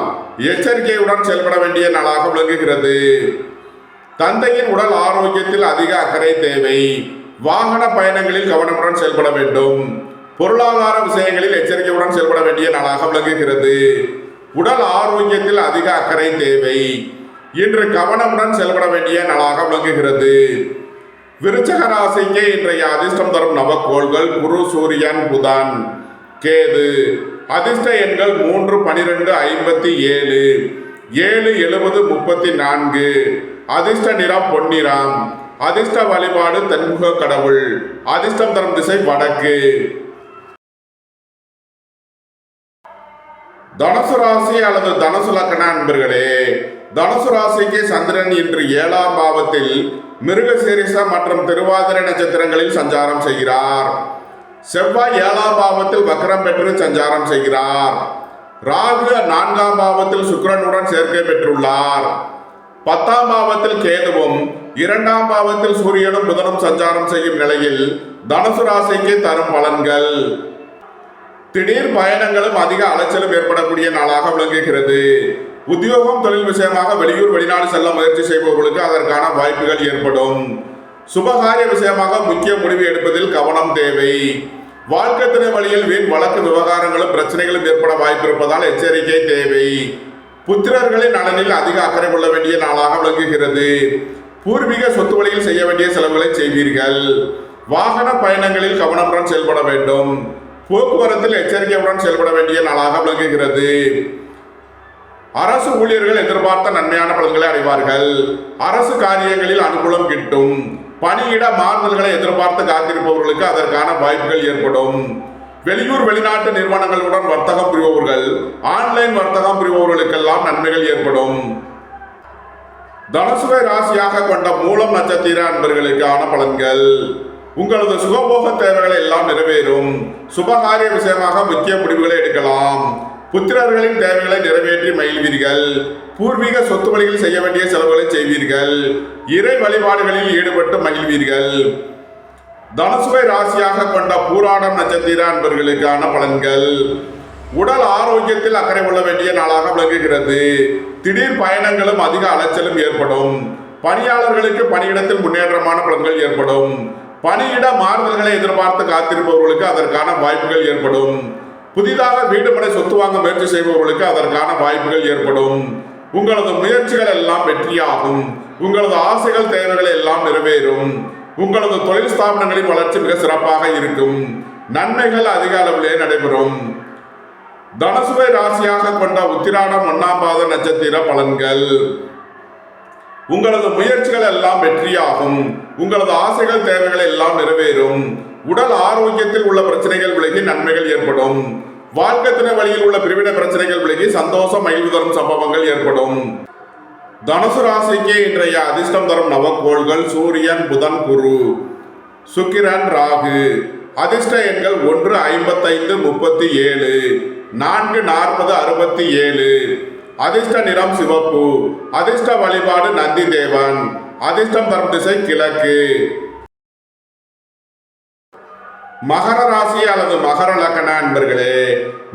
எச்சரிக்கையுடன் செயல்பட வேண்டிய நாளாக விளங்குகிறது. தந்தையின் உடல் ஆரோக்கியத்தில் அதிக அக்கறை தேவை. வாகன பயணங்களில் கவனமுடன் செயல்பட வேண்டும். பொருளாதார விஷயங்களில் எச்சரிக்கையுடன் செயல்பட வேண்டிய நாளாக விளங்குகிறது. உடல் ஆரோக்கியத்தில் அதிக அக்கறை தேவை. இன்று கவனமுடன் செயல்பட வேண்டிய நாளாக விளங்குகிறது. விருச்சக ராசிக்கு இன்றைய அதிர்ஷ்டம் தரும் நவக்கோள்கள் குரு, சூரியன், புதன், கேது. அதிர்ஷ்ட எண்கள் 3, 12, 57, 7, 70, 34. அதிர்ஷ்ட நிறம் பொன்னிறம். அதிர்ஷ்ட வழிபாடு தென்முக கடவுள். அதிர்ஷ்டம் தரும் திசை வடக்கு. தனுசு ராசி அல்லது தனுசு லக்ன அன்பர்களே, தனுசு ராசிக்கு சந்திரன் இன்று 7ஆம் பாவத்தில் மிருகசீரிஷம் மற்றும் திருவாதிரை நட்சத்திரங்களில் சஞ்சாரம் செய்கிறார். செவ்வாய் 7ஆம் பாவத்தில் வக்ரம் பெற்று சஞ்சாரம் செய்கிறார். ராகு 4ஆம் பாவத்தில் சுக்கிரனுடன் சேர்க்கை பெற்றுள்ளார். 10ஆம் பாவத்தில் கேதுவும் 2ஆம் பாவத்தில் சூரியனும் புதனும் சஞ்சாரம் செய்யும் நிலையில் தனுசு ராசிக்கு தரும் பலன்கள். திடீர் பயணங்களும் அதிக அலைச்சலும் ஏற்படக்கூடிய நாளாக விளங்குகிறது. உத்தியோகம் தொழில் விஷயமாக வெளியூர் வெளிநாடு செல்ல முயற்சி செய்பவர்களுக்கு அதற்கான வாய்ப்புகள் ஏற்படும். சுபகாரிய விஷயமாக முக்கிய முடிவு எடுப்பதில் கவனம் தேவை. வாழ்க்கை துணை வழியில் வீண் வழக்கு விவகாரங்களும் பிரச்சனைகளும் ஏற்பட வாய்ப்பு இருப்பதால் எச்சரிக்கை தேவை. புத்திரர்களின் நலனில் அதிக அக்கறை கொள்ள வேண்டிய நாளாக விளங்குகிறது. பூர்வீக சொத்து வழியில் செய்ய வேண்டிய செலவுகளை செய்வீர்கள். வாகன பயணங்களில் கவனமுடன் செயல்பட வேண்டும். போக்குவரத்தில் எச்சரிக்கையுடன் செயல்பட வேண்டிய நாளாக விளங்குகிறது. அரசு ஊழியர்கள் எதிர்பார்த்த நன்மையான பலன்களை அடைவார்கள். அரசு காரியங்களில் அனுகூலம் கிட்டும். பணியிட மாறுதல்களை எதிர்பார்த்து காத்திருப்பவர்களுக்கு அதற்கான வாய்ப்புகள் ஏற்படும். வெளியூர் வெளிநாட்டு நிறுவனங்களுடன் வர்த்தகம் புரிபவர்கள், ஆன்லைன் வர்த்தகம் புரிபவர்களுக்கெல்லாம் நன்மைகள் ஏற்படும். தனுசுவை ராசியாக கொண்ட மூலம் நட்சத்திர அன்பர்களுக்கான பலன்கள். உங்களது சுகபோக தேவைகளை எல்லாம் நிறைவேறும். சுபகாரிய விஷயமாக முக்கிய முடிவுகளை எடுக்கலாம். புத்திரர்களின் தேவைகளை நிறைவேற்றி மகிழ்வீர்கள். பூர்வீக சொத்து வழியில் செய்ய வேண்டிய செலவுகளை செய்வீர்கள். இறை வழிபாடுகளில் ஈடுபட்டு மகிழ்வீர்கள். தனுசுவை ராசியாக கொண்ட பூராடம் நட்சத்திர அன்பர்களுக்கான பலன்கள். உடல் ஆரோக்கியத்தில் அக்கறை கொள்ள வேண்டிய நாளாக விளங்குகிறது. திடீர் பயணங்களும் அதிக அலைச்சலும் ஏற்படும். பணியாளர்களுக்கு பணியிடத்தில் முன்னேற்றமான பலன்கள் ஏற்படும். பணியிட மாறுதல்களை எதிர்பார்த்து காத்திருப்பவர்களுக்கு அதற்கான வாய்ப்புகள் ஏற்படும். புதிதாக வீடு மனை சொத்து வாங்க முயற்சி செய்பவர்களுக்கு அதற்கான வாய்ப்புகள் ஏற்படும். உங்களது முயற்சிகள் எல்லாம் வெற்றியாகும். உங்களது ஆசைகள் தேவைகள் எல்லாம் நிறைவேறும். உங்களது தொழில் ஸ்தாபனங்களின் வளர்ச்சி மிக சிறப்பாக இருக்கும். நன்மைகள் அதிக அளவிலே நடைபெறும். தனுசுவை ராசியாக கொண்ட உத்திராடம் 1ஆம் பாத நட்சத்திர பலன்கள். உங்களது முயற்சிகள் எல்லாம் வெற்றியாகும். உங்களது ஆசைகள் தேவைகள் எல்லாம் நிறைவேறும். உடல் ஆரோக்கியத்தில் உள்ள பிரச்சனைகள் விலகி நன்மைகள் ஏற்படும். வாழ்க்கை துணை வழியில் உள்ள பிரிவினை பிரச்சனைகள் விலகி சந்தோஷம் மகிழ்வு தரும் சம்பவங்கள் ஏற்படும். தனுசு ராசிக்கு இன்றைய அதிர்ஷ்டம் தரும் நவக்கோள்கள் சூரியன், புதன், குரு, சுக்கிரன், ராகு. அதிர்ஷ்ட எண்கள் 1, 55, 37, 4, 40, 67. அதிர்ஷ்ட நிறம் சிவப்பு. அதிர்ஷ்ட வழிபாடு நந்தி தேவன். அதிர்ஷ்டம் தரும் திசை கிழக்கு. மகர ராசி அல்லது மகர லக்ன அன்பர்களே,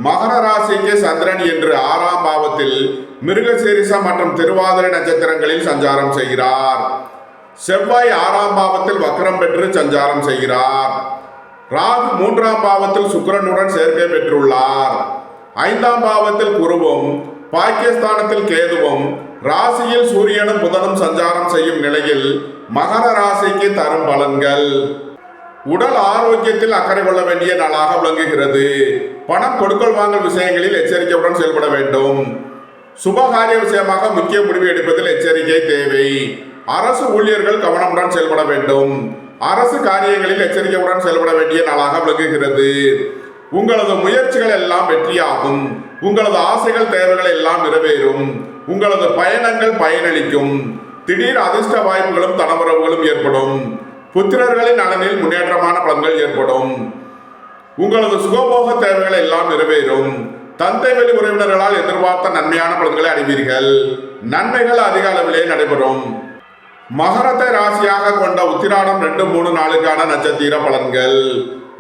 மகர ராசிக்கு சந்திரன் என்று 6ஆம் பாவத்தில் மிருகசீரிஷம் மற்றும் திருவாதிரை நட்சத்திரங்களில் சஞ்சாரம் செய்கிறார். செவ்வாய் 6ஆம் பாவத்தில் வக்ரம் பெற்று சஞ்சாரம் செய்கிறார். ராகு 3ஆம் பாவத்தில் சுக்கிரனுடன் சேர்க்கை பெற்றுள்ளார். 5ஆம் பாவத்தில் குருவும் பாக்கியஸ்தானத்தில் கேதுவும் ராசியில் சூரியனும் புதனும் சஞ்சாரம் செய்யும் நிலையில் மகர ராசிக்கு தரும் பலன்கள். உடல் ஆரோக்கியத்தில் அக்கறை கொள்ள வேண்டிய நாளாக விளங்குகிறது. பணம் கொடுக்கல் வாங்கல் விஷயங்களில் எச்சரிக்கையுடன் செயல்பட வேண்டும். சுபகாரிய விஷயமாக முக்கிய முடிவு எடுப்பதில் எச்சரிக்கை தேவை. அரசு ஊழியர்கள் கவனமுடன் செயல்பட வேண்டும். அரசு காரியங்களில் எச்சரிக்கையுடன் செயல்பட வேண்டிய நாளாக விளங்குகிறது. உங்களது முயற்சிகள் எல்லாம் வெற்றியாகும். உங்களது ஆசைகள் தேவைகள் எல்லாம் நிறைவேறும். உங்களது பயணங்கள் பயனளிக்கும். திடீர் அதிர்ஷ்ட வாய்ப்புகளும் தனவரவுகளும் ஏற்படும். புத்திரர்களின் நலனில் முன்னேற்றமான பலன்கள் ஏற்படும். உங்களது சுகபோக தேவைகள் எல்லாம் நிறைவேறும். தந்தை வழி உறவினர்களால் எதிர்பார்த்த நன்மையான பலன்களை அடைவீர்கள். நன்மைகள் அதிக அளவிலே நடைபெறும். மகரத்தை ராசியாக கொண்ட உத்திராடம் 2, 3 நாளுக்கான நட்சத்திர பலன்கள்.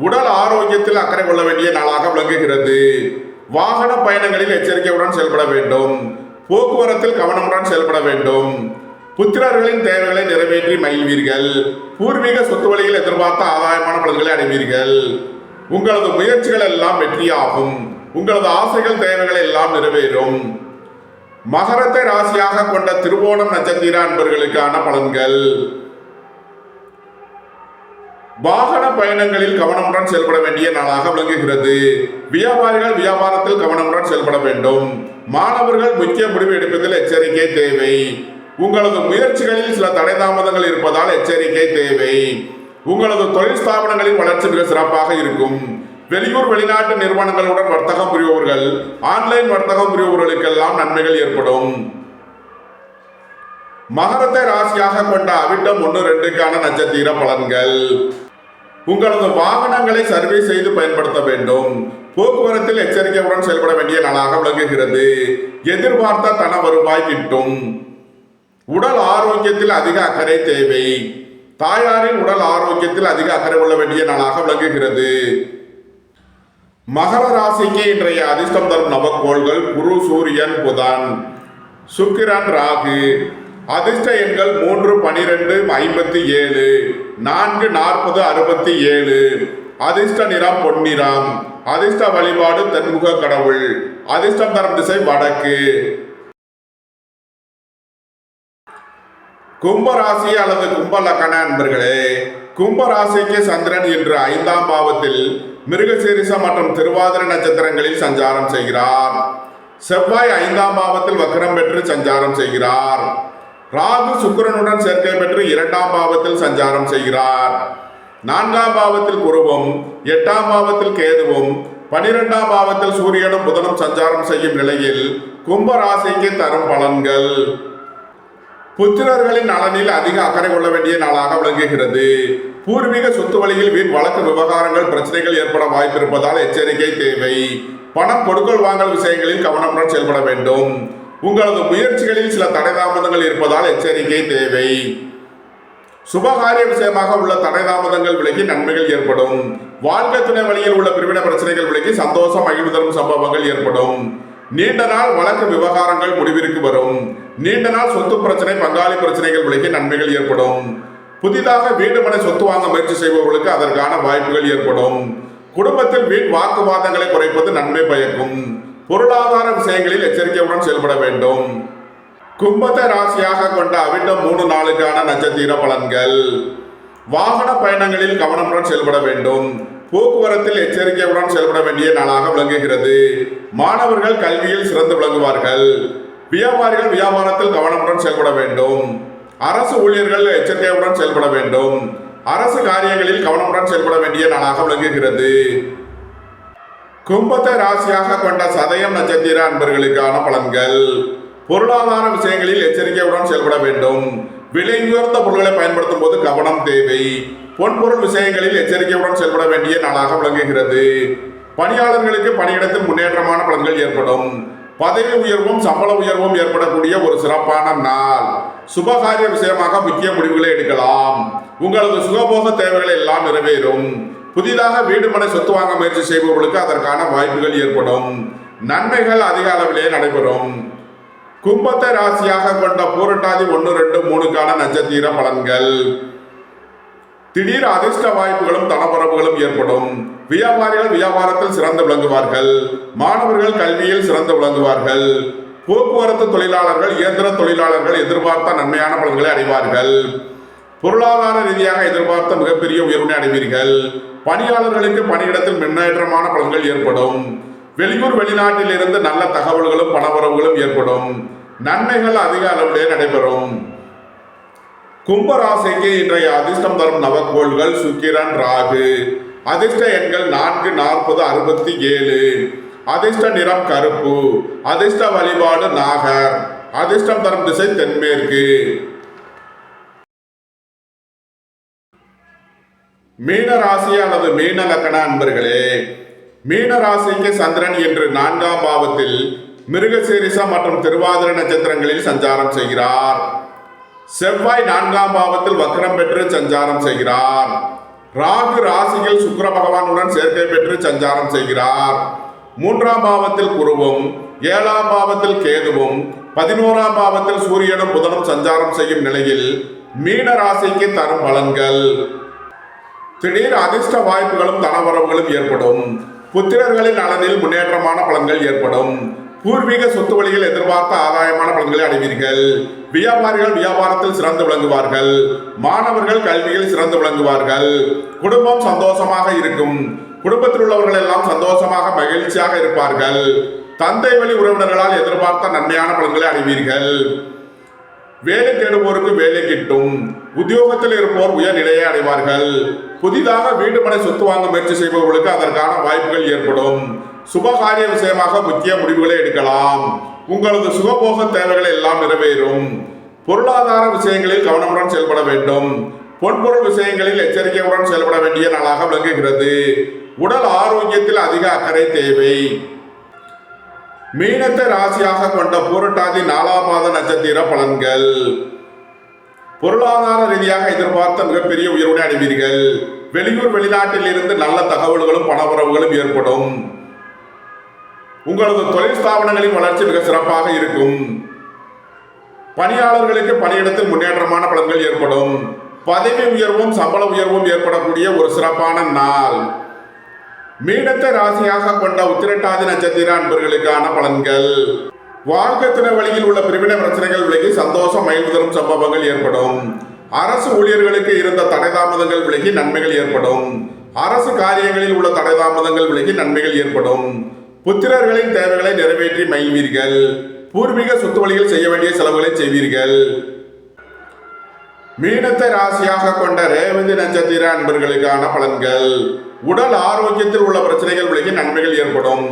உடல் ஆரோக்கியத்தில் அக்கறை கொள்ள வேண்டிய நாளாக விளங்குகிறது. வாகன பயணங்களில் எச்சரிக்கையுடன் செயல்பட வேண்டும். போக்குவரத்தில் கவனமுடன் செயல்பட வேண்டும். புத்திரர்களின் தேவைகளை நிறைவேற்றி மகிழ்வீர்கள். பூர்வீக சொத்து வழியில் எதிர்பார்த்த ஆதாயமான பலன்களை அடைவீர்கள். உங்களது முயற்சிகள் எல்லாம் வெற்றியாகும். உங்களது ஆசைகள் தேவைகள் எல்லாம் நிறைவேறும். மகரத்தை ராசியாக கொண்ட திருவோணம் நட்சத்திர அன்பர்களுக்கான பலன்கள். வாகன பயணங்களில் கவனமுடன் செயல்பட வேண்டிய நாளாக விளங்குகிறது. வியாபாரிகள் வியாபாரத்தில் கவனமுடன் செயல்பட வேண்டும். மாணவர்கள் முக்கிய முடிவு எடுப்பதில் எச்சரிக்கை தேவை. உங்களது முயற்சிகளில் சில தடை தாமதங்கள் இருப்பதால் எச்சரிக்கை தேவை. உங்களது தொழில் ஸ்தாபனங்களின் வளர்ச்சி மிக சிறப்பாக இருக்கும். வெளியூர் வெளிநாட்டு நிறுவனங்களுடன் வர்த்தகம் புரிபவர்கள், ஆன்லைன் வர்த்தகம் புரிபவர்களுக்கெல்லாம் நன்மைகள் ஏற்படும். மகரத்தை ராசியாக கொண்ட அவிட்டம் 1, 2க்கான நட்சத்திர பலன்கள். உங்களது வாகனங்களை சர்வீஸ் செய்து பயன்படுத்த வேண்டும். போக்குவரத்தில் எச்சரிக்கையுடன் செயல்பட வேண்டிய நாளாக விளங்குகிறது. எதிர்பார்த்த தன வருவாய் கிட்டும். உடல் ஆரோக்கியத்தில் அதிக அக்கறை தேவை. தாயாரின் உடல் ஆரோக்கியத்தில் அதிக அக்கறை கொள்ள வேண்டிய நாளாக விளங்குகிறது. மகர ராசிக்கு இன்றைய அதிர்ஷ்டம் தரும் நவக்கோள்கள் குரு, சூரியன், புதன், சுக்கிரன், ராகு. அதிர்ஷ்ட எண்கள் 3, 12, 57, 4, 40, 67. அதிர்ஷ்ட நிறம் பொன்னிறம். அதிர்ஷ்ட வழிபாடு தென்முக கடவுள். அதிர்ஷ்டம் தரும் திசை வடக்கு. கும்பராசி அல்லது கும்ப லக்ன அன்பர்களே, கும்பராசிக்கு சந்திரன் இன்று 5ஆம் பாவத்தில் மிருகசீரிஷம் மற்றும் திருவாதிரை நட்சத்திரங்களில் சஞ்சாரம் செய்கிறார். செவ்வாய் 5ஆம் பாவத்தில் வக்ரம் பெற்று சஞ்சாரம் செய்கிறார். ராகு சுக்கிரனுடன் சேர்க்கை பெற்று 2ஆம் பாவத்தில் சஞ்சாரம் செய்கிறார். 4ஆம் பாவத்தில் குருவும் 8ஆம் பாவத்தில் கேதுவும் 12ஆம் பாவத்தில் சூரியனும் புதனும் சஞ்சாரம் செய்யும் நிலையில் கும்பராசிக்கு தரும் பலன்கள். புத்திரர்களின் நலனில் அதிக அக்கறை கொள்ள வேண்டிய நாளாக விளங்குகிறது. பூர்வீக சொத்து வழியில் வீண் வழக்கு விவகாரங்கள் பிரச்சனைகள் ஏற்பட வாய்ப்பு இருப்பதால் எச்சரிக்கை தேவை. பணம் கொடுக்கல் வாங்கல் விஷயங்களில் கவனமுடன் செயல்பட வேண்டும். உங்களது முயற்சிகளில் சில தடை தாமதங்கள் இருப்பதால் எச்சரிக்கை தேவை. சுபகாரிய விஷயமாக உள்ள தடை தாமதங்கள் விலகி நன்மைகள் ஏற்படும். வாழ்க்கை துணை வழியில் உள்ள பிரிவின பிரச்சனைகள் விலகி சந்தோஷம் மகிழ்வு தரும் சம்பவங்கள் ஏற்படும். நீண்ட நாள் வழக்கு விவகாரங்கள் முடிவிற்கு வரும். நீண்ட நாள் சொத்து பிரச்சனை பங்காளி பிரச்சனைகள் விலகி நன்மைகள் ஏற்படும். புதிதாக வீடு மனை சொத்து வாங்க முயற்சி செய்பவர்களுக்கு அதற்கான வாய்ப்புகள் ஏற்படும். குடும்பத்தில் வீண் வாக்குவாதங்களை குறைப்பது நன்மை பயக்கும். பொருளாதார விஷயங்களில் எச்சரிக்கையுடன் செயல்பட வேண்டும். கும்பத்தை ராசியாக கொண்ட அவிட்டம் 3 நாளுக்கான நட்சத்திர பலன்கள். வாகன பயணங்களில் கவனமுடன் செயல்பட வேண்டும். போக்குவரத்தில் எச்சரிக்கையுடன் செயல்பட வேண்டிய நாளாக விளங்குகிறது. மாணவர்கள் கல்வியில் சிறந்து விளங்குவார்கள். வியாபாரிகள் வியாபாரத்தில் கவனமுடன் செயல்பட வேண்டும். அரசு ஊழியர்கள் எச்சரிக்கையுடன் செயல்பட வேண்டும். அரசு காரியங்களில் கவனமுடன் செயல்பட வேண்டிய நாளாக விளங்குகிறது. கும்பத்தை ராசியாக கொண்ட சதயம் நட்சத்திர அன்பர்களுக்கான பலன்கள். பொருளாதார விஷயங்களில் எச்சரிக்கையுடன் செயல்பட வேண்டும். விலை உயர்ந்த பொருட்களை பயன்படுத்தும் போது கவனம் தேவை. பொன்பொருள் விஷயங்களில் எச்சரிக்கையுடன் செயல்பட வேண்டிய நாளாக விளங்குகிறது. பணியாளர்களுக்கு பணியிடத்தில் முன்னேற்றமான பலன்கள் ஏற்படும். பதவி உயர்வும் சம்பள உயர்வும் ஏற்படக்கூடிய ஒரு சிறப்பான நாள். சுபகாரிய விஷயமாக முக்கிய முடிவுகளை எடுக்கலாம். உங்களது சுகபோக தேவைகள் எல்லாம் நிறைவேறும். புதிதாக வீடு மனை சொத்து வாங்க முயற்சி செய்பவர்களுக்கு அதற்கான வாய்ப்புகள் ஏற்படும். நன்மைகள் அதிக அளவிலே நடைபெறும். கும்பத்தை ராசியாக கொண்ட பூரட்டாதி 1, 2, 3க்கான நட்சத்திர பலன்கள். திடீர் அதிர்ஷ்ட வாய்ப்புகளும் தனப்பரப்புகளும் ஏற்படும். வியாபாரிகள் வியாபாரத்தில் சிறந்து விளங்குவார்கள். மாணவர்கள் கல்வியில் சிறந்து விளங்குவார்கள். போக்குவரத்து தொழிலாளர்கள் இயந்திர தொழிலாளர்கள் எதிர்பார்த்த நன்மையான பலன்களை அடைவார்கள். பொருளாதார ரீதியாக எதிர்பார்த்த மிகப்பெரிய உயர்வினை அடைவீர்கள். பணியாளர்களுக்கு பணியிடத்தில் முன்னேற்றமான பலன்கள் ஏற்படும். வெளியூர் வெளிநாட்டில் இருந்து நல்ல தகவல்களும் பணவரவுகளும் ஏற்படும். நன்மைகள் அதிக அளவிலே நடைபெறும். கும்பராசிக்கு இன்றைய அதிர்ஷ்டம் தரும் நவக்கோள்கள் சுக்கிரன், ராகு. அதிர்ஷ்ட எண்கள் 4, 40, 67. அதிர்ஷ்ட நிறம் கருப்பு. அதிர்ஷ்ட வழிபாடு நாகர். அதிர்ஷ்டம் தரும் திசை தென்மேற்கு. மீன ராசி அல்லது மீன லக்ன அன்பர்களே, மீன ராசிக்கு சந்திரன் இன்று 4ஆம் பாவத்தில் மிருகசீரிஷம் மற்றும் திருவாதிரை நட்சத்திரங்களில் சஞ்சாரம் செய்கிறார். செவ்வாய் 4ஆம் பாவத்தில் வக்ரம் பெற்று சஞ்சாரம் செய்கிறார். ராகு ராசியில் சுக்கிர பகவானுடன் சேர்க்கை பெற்று சஞ்சாரம் செய்கிறார். 3ஆம் பாவத்தில் குருவும் 7ஆம் பாவத்தில் கேதுவும் 11ஆம் பாவத்தில் சூரியனும் புதனும் சஞ்சாரம் செய்யும் நிலையில் மீன ராசிக்கு தரும் பலன்கள். திடீர் அதிர்ஷ்ட வாய்ப்புகளும் தனவரவுகளும் ஏற்படும். புத்திரர்களின் நலனில் முன்னேற்றமான பலன்கள் ஏற்படும். பூர்வீக சொத்து வழியில் எதிர்பார்த்த ஆதாயமான பலன்களை அடைவீர்கள். வியாபாரிகள் வியாபாரத்தில் சிறந்து விளங்குவார்கள். மாணவர்கள் கல்வியில் சிறந்து விளங்குவார்கள். குடும்பம் சந்தோஷமாக இருக்கும். குடும்பத்தில் உள்ளவர்கள் எல்லாம் சந்தோஷமாக மகிழ்ச்சியாக இருப்பார்கள். தந்தை வழி உறவினர்களால் எதிர்பார்த்த நன்மையான பலன்களை அடைவீர்கள். வேலை தேடுவோருக்கு வேலை கிட்டும். உத்தியோகத்தில் இருப்போர் உயர்நிலையை அடைவார்கள். புதிதாக வீடு மனை சொத்து வாங்க முயற்சி செய்பவர்களுக்கு அதற்கான வாய்ப்புகள் ஏற்படும். சுபகாரிய விஷயமாக முக்கிய முடிவுகளை எடுக்கலாம். உங்களது சுகபோக தேவைகள் எல்லாம் நிறைவேறும். பொருளாதார விஷயங்களில் கவனமுடன் செயல்பட வேண்டும். பொன்பொருள் விஷயங்களில் எச்சரிக்கையுடன் செயல்பட வேண்டிய நாளாக விளங்குகிறது. உடல் ஆரோக்கியத்தில் அதிக அக்கறை தேவை. மீனத்தை ராசியாக கொண்ட பூரட்டாதி 4ஆம் மாத நட்சத்திர பலன்கள். பொருளாதார ரீதியாக எதிர்பார்த்த மிகப்பெரிய உயர்வினை அடைவீர்கள். வெளியூர் வெளிநாட்டில் இருந்து நல்ல தகவல்களும் பணவரவுகளும் ஏற்படும். உங்களது தொழில் ஸ்தாபனங்களின் வளர்ச்சி மிக சிறப்பாக இருக்கும். பணியாளர்களுக்கு பணியிடத்தில் முன்னேற்றமான பலன்கள் ஏற்படும். பதவி உயர்வும் சம்பள உயர்வும் ஏற்படக்கூடிய ஒரு சிறப்பான நாள். மீனத்தை ராசியாக கொண்ட உத்திரட்டாதி நட்சத்திர அன்பர்களுக்கான பலன்கள். வாழ்க்கை துணை வழியில் உள்ள பிரிவினை பிரச்சனைகள் விலகி சந்தோஷம் மகிழ்வு தரும் சம்பவங்கள் ஏற்படும். அரசு ஊழியர்களுக்கு இருந்த தடை தாமதங்கள் விலகி நன்மைகள் ஏற்படும். அரசு காரியங்களில் உள்ள தடை தாமதங்கள் விலகி நன்மைகள் ஏற்படும். புத்திரர்களின் தேவைகளை நிறைவேற்றி மகிழ்வீர்கள். பூர்வீக சொத்து வழியில் செய்ய வேண்டிய செலவுகளை செய்வீர்கள். மீனத்தை ராசியாக கொண்ட ரேவதி நட்சத்திர அன்பர்களுக்கான பலன்கள். உடல் ஆரோக்கியத்தில் உள்ள பிரச்சனைகள் விலகி நன்மைகள் ஏற்படும்.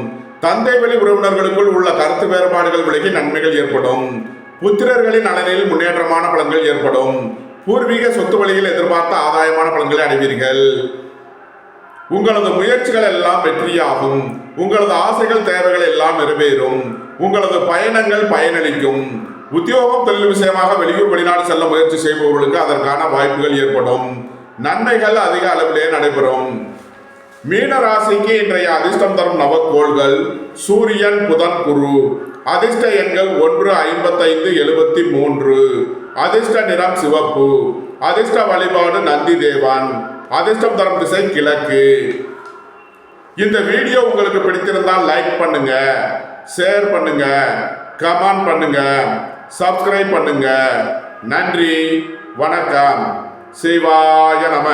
தந்தை வழி உறவினர்களுக்குள் உள்ள கருத்து வேறுபாடுகள் விலகி நன்மைகள் ஏற்படும். புத்திரர்களின் நலனில் முன்னேற்றமான பலன்கள் ஏற்படும். பூர்வீக சொத்து வழியில் எதிர்பார்த்த ஆதாயமான பலன்களை அடைவீர்கள். உங்களது முயற்சிகள் எல்லாம் வெற்றியாகும். உங்களது ஆசைகள் தேவைகள் எல்லாம் நிறைவேறும். உங்களது பயணங்கள் பயனளிக்கும். உத்தியோகம் தொழில் விஷயமாக வெளியூர் வெளிநாடு செல்ல முயற்சி செய்பவர்களுக்கு அதற்கான வாய்ப்புகள் ஏற்படும். நன்மைகள் அதிக அளவிலே நடைபெறும். மீன ராசிக்கு இன்றைய அதிர்ஷ்டம் தரும் நவக்கோள்கள் சூரியன், புதன், குரு. அதிர்ஷ்ட எண்கள் 1, 55, 73. அதிர்ஷ்ட நிறம் சிவப்பு. அதிர்ஷ்ட வழிபாடு நந்தி தேவன். அதிர்ஷ்டம் தரும் திசை கிழக்கு. இந்த வீடியோ உங்களுக்கு பிடித்திருந்தால் லைக் பண்ணுங்க, ஷேர் பண்ணுங்க, கமெண்ட் பண்ணுங்க, சப்ஸ்கிரைப் பண்ணுங்க. நன்றி, வணக்கம். சிவாய நம.